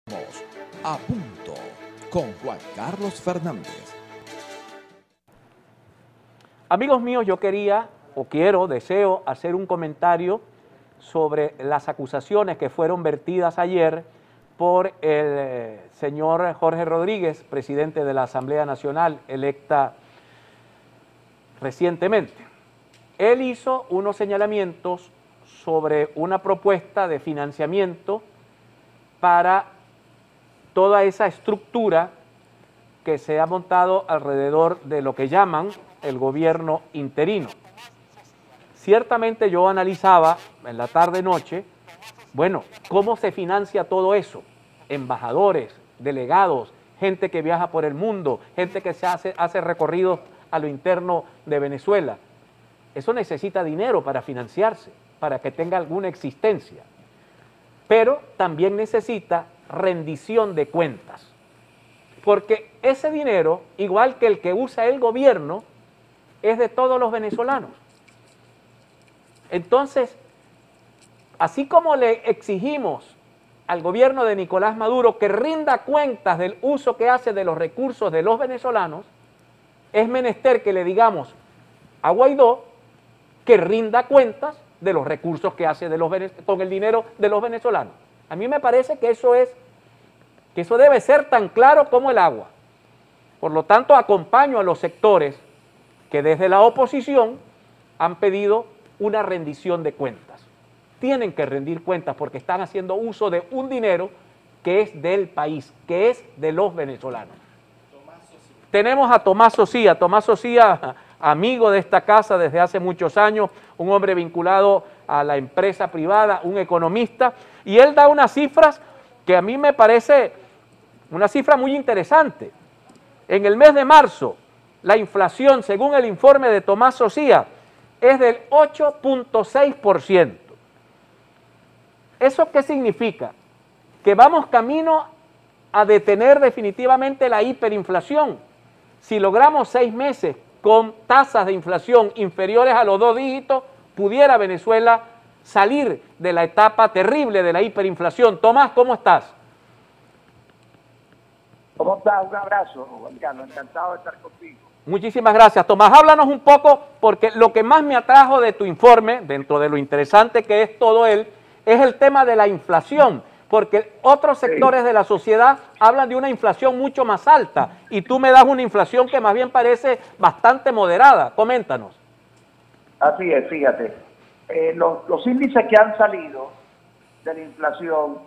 A punto con Juan Carlos Fernández. Amigos míos, yo deseo hacer un comentario sobre las acusaciones que fueron vertidas ayer por el señor Jorge Rodríguez, presidente de la Asamblea Nacional, electa recientemente. Él hizo unos señalamientos sobre una propuesta de financiamiento para toda esa estructura que se ha montado alrededor de lo que llaman el gobierno interino. Ciertamente yo analizaba en la tarde-noche, bueno, cómo se financia todo eso, embajadores, delegados, gente que viaja por el mundo, gente que hace recorridos a lo interno de Venezuela. Eso necesita dinero para financiarse, para que tenga alguna existencia, pero también necesita rendición de cuentas, porque ese dinero, igual que el que usa el gobierno, es de todos los venezolanos. Entonces, así como le exigimos al gobierno de Nicolás Maduro que rinda cuentas del uso que hace de los recursos de los venezolanos, es menester que le digamos a Guaidó que rinda cuentas de los recursos que hace con el dinero de los venezolanos. A mí me parece que eso debe ser tan claro como el agua. Por lo tanto, acompaño a los sectores que desde la oposición han pedido una rendición de cuentas. Tienen que rendir cuentas porque están haciendo uso de un dinero que es del país, que es de los venezolanos. Tenemos a Tomás Socía, amigo de esta casa desde hace muchos años, un hombre vinculado a la empresa privada, un economista, y él da unas cifras que a mí me parece una cifra muy interesante. En el mes de marzo, la inflación, según el informe de Tomás Socía, es del 8.6%. ¿Eso qué significa? Que vamos camino a detener definitivamente la hiperinflación. Si logramos 6 meses con tasas de inflación inferiores a los 2 dígitos, pudiera Venezuela salir de la etapa terrible de la hiperinflación. Tomás, ¿cómo estás? ¿Cómo estás? Un abrazo, Juan Carlos. Encantado de estar contigo. Muchísimas gracias, Tomás. Háblanos un poco, porque lo que más me atrajo de tu informe, dentro de lo interesante que es todo él, es el tema de la inflación, porque otros sectores de la sociedad hablan de una inflación mucho más alta, y tú me das una inflación que más bien parece bastante moderada. Coméntanos. Así es, fíjate. Los índices que han salido de la inflación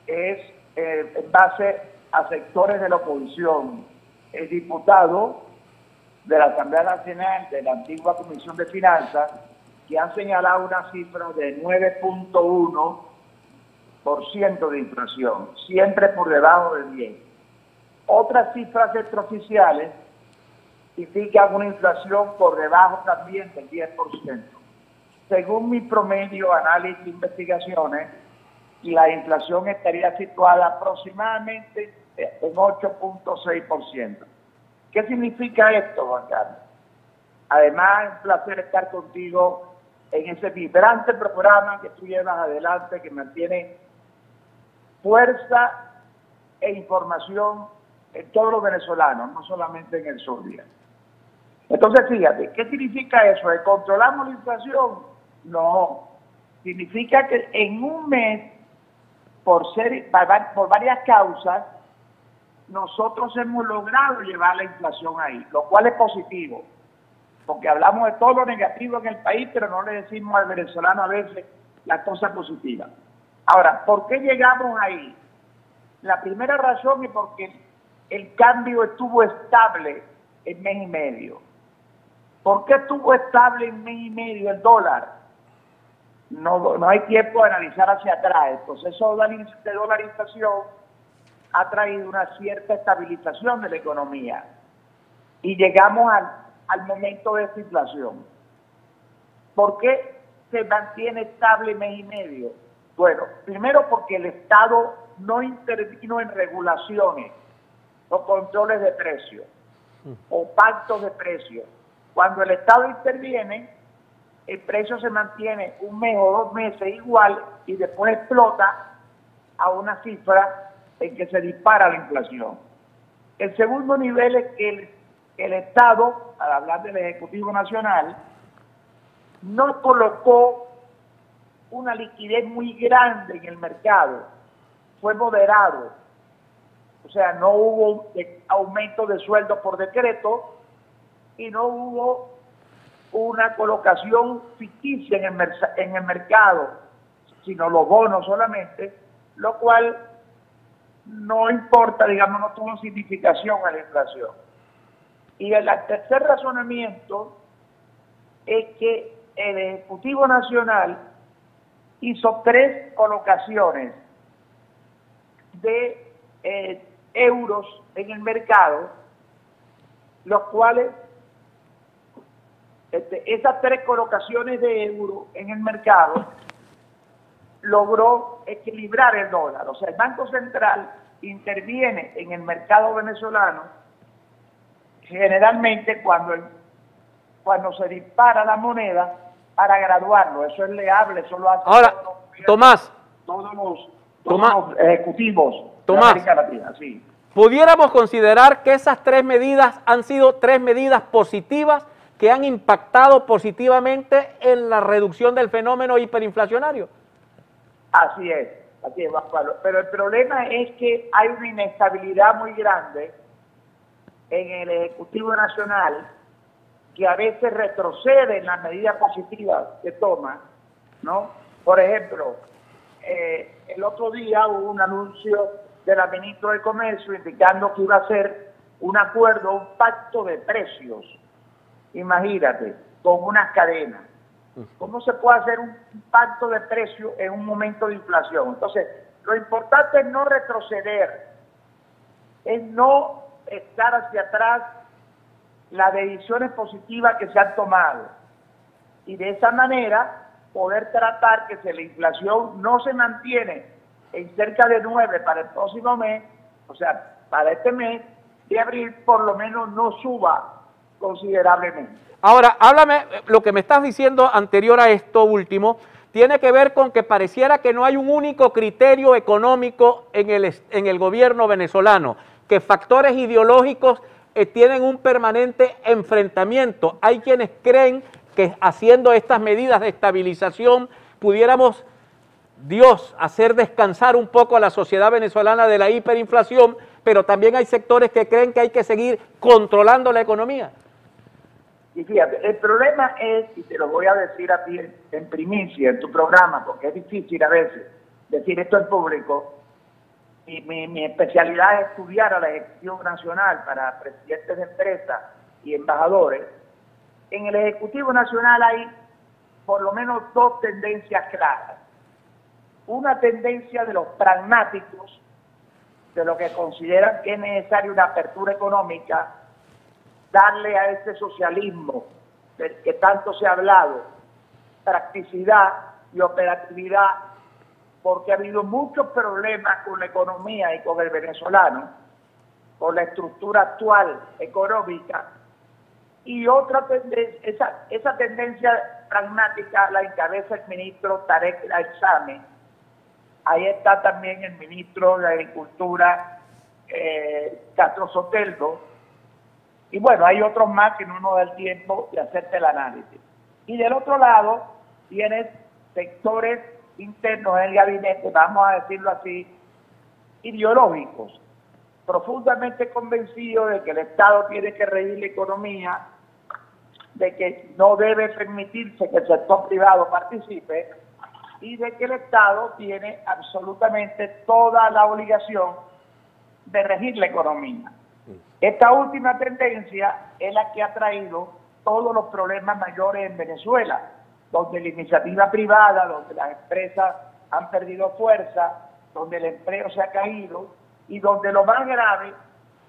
es en base a sectores de la oposición. El diputado de la Asamblea Nacional, de la antigua Comisión de Finanzas, que han señalado una cifra de 9.1% de inflación, siempre por debajo de 10. Otras cifras extraoficiales indican una inflación por debajo también del 10%. Según mi promedio, análisis e investigaciones, la inflación estaría situada aproximadamente en 8.6%. ¿Qué significa esto, Juan Carlos? Además, es un placer estar contigo en ese vibrante programa que tú llevas adelante, que mantiene fuerza e información en todos los venezolanos, no solamente en el Zulia. Entonces, fíjate, ¿qué significa eso? ¿Que controlamos la inflación? No. Significa que en un mes, por varias causas, nosotros hemos logrado llevar la inflación ahí, lo cual es positivo, porque hablamos de todo lo negativo en el país, pero no le decimos al venezolano a veces las cosas positivas. Ahora, ¿por qué llegamos ahí? La primera razón es porque el cambio estuvo estable en mes y medio. ¿Por qué estuvo estable en mes y medio el dólar? No hay tiempo de analizar hacia atrás. El proceso de dolarización ha traído una cierta estabilización de la economía y llegamos al momento de esta inflación. ¿Por qué se mantiene estable mes y medio? Bueno, primero porque el Estado no intervino en regulaciones o controles de precios o pactos de precios. Cuando el Estado interviene, el precio se mantiene un mes o 2 meses igual y después explota a una cifra en que se dispara la inflación. El segundo nivel es que el Estado, al hablar del Ejecutivo Nacional, no colocó una liquidez muy grande en el mercado, fue moderado. O sea, no hubo aumento de sueldo por decreto y no hubo una colocación ficticia en el mercado, sino los bonos solamente, lo cual no importa, digamos, no tuvo significación a la inflación. Y el tercer razonamiento es que el Ejecutivo Nacional hizo 3 colocaciones de euros en el mercado, los cuales esas 3 colocaciones de euros en el mercado logró equilibrar el dólar. O sea, el Banco Central interviene en el mercado venezolano generalmente cuando se dispara la moneda para graduarlo. Eso es leable, eso lo hacen Ahora, todos los ejecutivos de América Latina. Sí. ¿Pudiéramos considerar que esas 3 medidas han sido 3 medidas positivas que han impactado positivamente en la reducción del fenómeno hiperinflacionario? Así es, Juan Pablo. Pero el problema es que hay una inestabilidad muy grande en el Ejecutivo Nacional, que a veces retrocede en las medidas positivas que toma, ¿no? Por ejemplo, el otro día hubo un anuncio de la ministra de Comercio indicando que iba a hacer un acuerdo, un pacto de precios, imagínate, con unas cadenas. ¿Cómo se puede hacer un pacto de precios en un momento de inflación? Entonces, lo importante es no retroceder, es no echar hacia atrás las decisiones positivas que se han tomado y de esa manera poder tratar que si la inflación no se mantiene en cerca de 9 para el próximo mes, o sea, para este mes de abril, por lo menos no suba considerablemente. Ahora, háblame, lo que me estás diciendo anterior a esto último, tiene que ver con que pareciera que no hay un único criterio económico en el gobierno venezolano, que factores ideológicos tienen un permanente enfrentamiento. Hay quienes creen que haciendo estas medidas de estabilización pudiéramos, Dios, hacer descansar un poco a la sociedad venezolana de la hiperinflación, pero también hay sectores que creen que hay que seguir controlando la economía. Y fíjate, el problema es, y te lo voy a decir a ti en primicia en tu programa, porque es difícil a veces decir esto en público, y mi especialidad es estudiar a la Ejecutiva Nacional para presidentes de empresas y embajadores. En el Ejecutivo Nacional hay por lo menos 2 tendencias claras. Una tendencia de los pragmáticos, de lo que consideran que es necesaria una apertura económica, darle a este socialismo del que tanto se ha hablado practicidad y operatividad, porque ha habido muchos problemas con la economía y con el venezolano, con la estructura actual económica. Y otra tendencia, esa tendencia pragmática la encabeza el ministro Tarek El-Aissami. Ahí está también el ministro de Agricultura, Castro Soteldo. Y bueno, hay otros más que no nos da el tiempo de hacerte el análisis. Y del otro lado, tienes sectores internos en el gabinete, vamos a decirlo así, ideológicos, profundamente convencidos de que el Estado tiene que regir la economía, de que no debe permitirse que el sector privado participe y de que el Estado tiene absolutamente toda la obligación de regir la economía. Esta última tendencia es la que ha traído todos los problemas mayores en Venezuela, donde la iniciativa privada, donde las empresas han perdido fuerza, donde el empleo se ha caído y donde lo más grave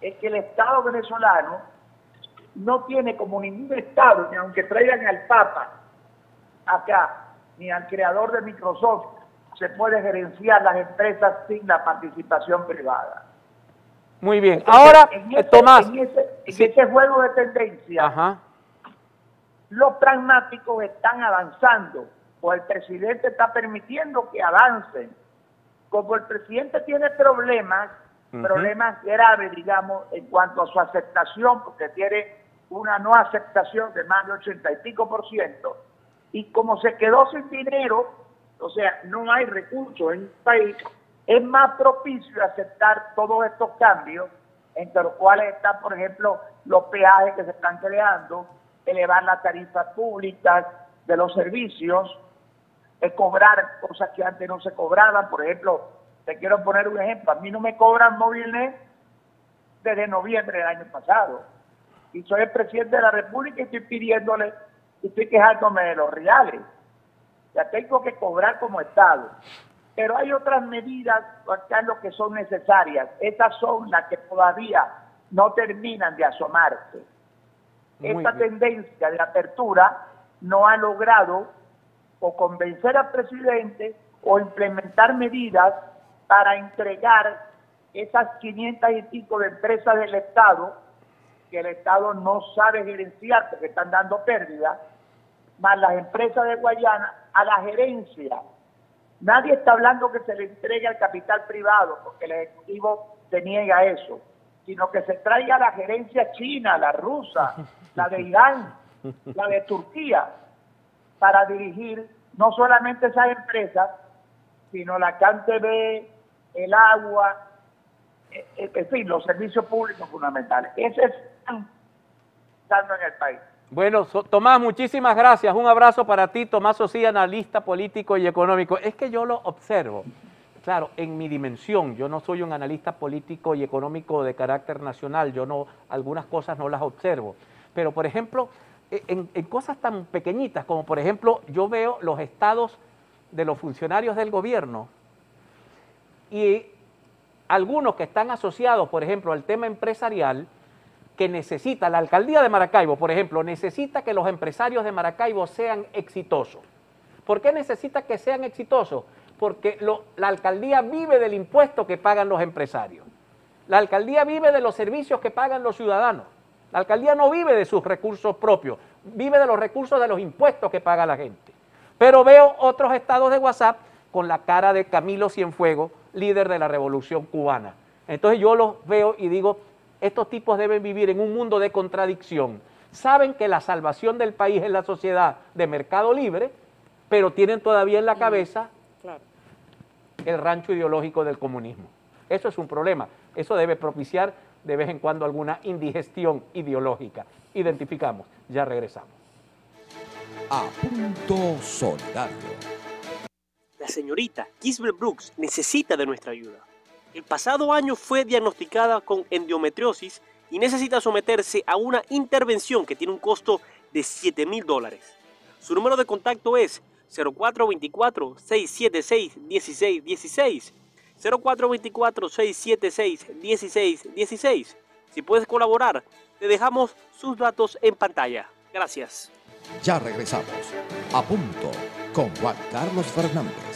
es que el Estado venezolano no tiene como ningún Estado, ni aunque traigan al Papa acá, ni al creador de Microsoft, se puede gerenciar las empresas sin la participación privada. Muy bien. Entonces, Ahora, Tomás. En ese juego de tendencia, Ajá. Los pragmáticos están avanzando, o el presidente está permitiendo que avancen como el presidente tiene problemas graves, digamos, en cuanto a su aceptación, porque tiene una no aceptación de más de 80 y pico %, y como se quedó sin dinero, o sea, no hay recursos en el país, es más propicio aceptar todos estos cambios, entre los cuales están, por ejemplo, los peajes que se están creando, elevar las tarifas públicas de los servicios, cobrar cosas que antes no se cobraban. Por ejemplo, te quiero poner un ejemplo, a mí no me cobran Movilnet desde noviembre del año pasado, y soy el presidente de la República y estoy quejándome de los reales. Ya tengo que cobrar como Estado. Pero hay otras medidas, Juan Carlos, que son necesarias. Estas son las que todavía no terminan de asomarse. Esta tendencia de apertura no ha logrado o convencer al presidente o implementar medidas para entregar esas 500 y pico de empresas del Estado, que el Estado no sabe gerenciar porque están dando pérdidas, más las empresas de Guayana, a la gerencia. Nadie está hablando que se le entregue al capital privado, porque el Ejecutivo se niega a eso, sino que se traiga a la gerencia china, la rusa, la de Irán, la de Turquía, para dirigir no solamente esas empresas, sino la CanTV, el agua, en fin, los servicios públicos fundamentales. Ese es dando en el país. Bueno, Tomás, muchísimas gracias. Un abrazo para ti, Tomás Socía, analista político y económico. Es que yo lo observo, claro, en mi dimensión. Yo no soy un analista político y económico de carácter nacional. Algunas cosas no las observo. Pero, por ejemplo, en cosas tan pequeñitas como, por ejemplo, yo veo los estados de los funcionarios del gobierno y algunos que están asociados, por ejemplo, al tema empresarial, que necesita, la alcaldía de Maracaibo, por ejemplo, necesita que los empresarios de Maracaibo sean exitosos. ¿Por qué necesita que sean exitosos? Porque la alcaldía vive del impuesto que pagan los empresarios. La alcaldía vive de los servicios que pagan los ciudadanos. La alcaldía no vive de sus recursos propios, vive de los recursos de los impuestos que paga la gente. Pero veo otros estados de WhatsApp con la cara de Camilo Cienfuegos, líder de la Revolución Cubana. Entonces yo los veo y digo, estos tipos deben vivir en un mundo de contradicción. Saben que la salvación del país es la sociedad de mercado libre, pero tienen todavía en la cabeza el rancho ideológico del comunismo. Eso es un problema. Eso debe propiciar de vez en cuando alguna indigestión ideológica. Identificamos. Ya regresamos. A Punto Solidario. La señorita Gisbert Brooks necesita de nuestra ayuda. El pasado año fue diagnosticada con endometriosis y necesita someterse a una intervención que tiene un costo de $7,000. Su número de contacto es 0424-676-1616, 0424-676-1616. Si puedes colaborar, te dejamos sus datos en pantalla. Gracias. Ya regresamos. A Punto con Juan Carlos Fernández.